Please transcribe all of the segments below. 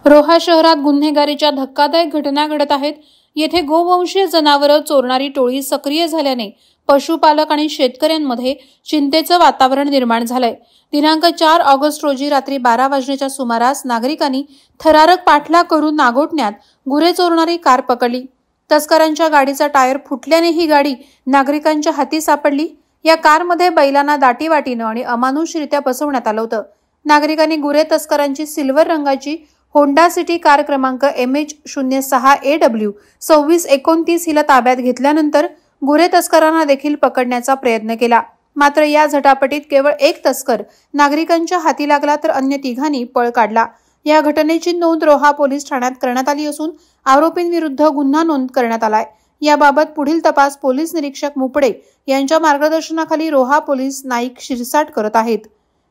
रोहा शहरात गुन्हेगारीच्या धक्कादायक घटना घडत आहेत। येथे गोवंशीय जनावरं चोरणारी टोळी सक्रिय झाल्याने पशुपालक आणि शेतकऱ्यांमध्ये चिंतेचं वातावरण निर्माण झालंय। दिनांक 4 ऑगस्ट रोजी रात्री 12 वाजण्याच्या सुमारास नागरिकांनी थरारक पाठलाग करून नागोठण्यात गुरे चोरणारी कार पकडली। तस्करांच्या गाडीचा टायर फुटल्याने ही गाडी नागरिकांच्या हाती सापडली। या कारमध्ये बैलांना दाटीवाटीनं आणि अमानुषरित्या बसवण्यात आलं होतं। नागरिकांनी गुरे तस्करांची सिल्वर रंगाची होंडा सिटी कार क्रमांक MH06AW 2629 हिला ताब्यात घेतल्यानंतर गुरे तस्करांना देखील पकडण्याचा प्रयत्न केला। मात्र या झटापटीत केवळ एक तस्कर नागरिकांच्या हाती लागला तर अन्य तिघांनी पळ काढला। या घटनेची नोंद रोहा पोलीस ठाण्यात करण्यात आली असून आरोपींविरुद्ध गुन्हा नोंद करण्यात आलाय। याबाबत पुढील तपास पोलीस निरीक्षक मुपडे यांच्या मार्गदर्शनाखाली रोहा पोलीस नाईक शिरसाट करत आहेत।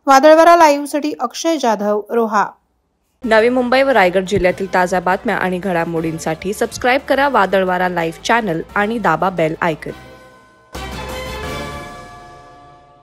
वादळवारा लाईव्हसाठी अक्षय जाधव, रोहा। नवी मुंबई व रायगड जिल्ह्यातील ताज्या बातम्या आणि घडामोडींसाठी सबस्क्राइब करा वादळवारा लाईव्ह चॅनल आणि दाबा बेल आयकॉन।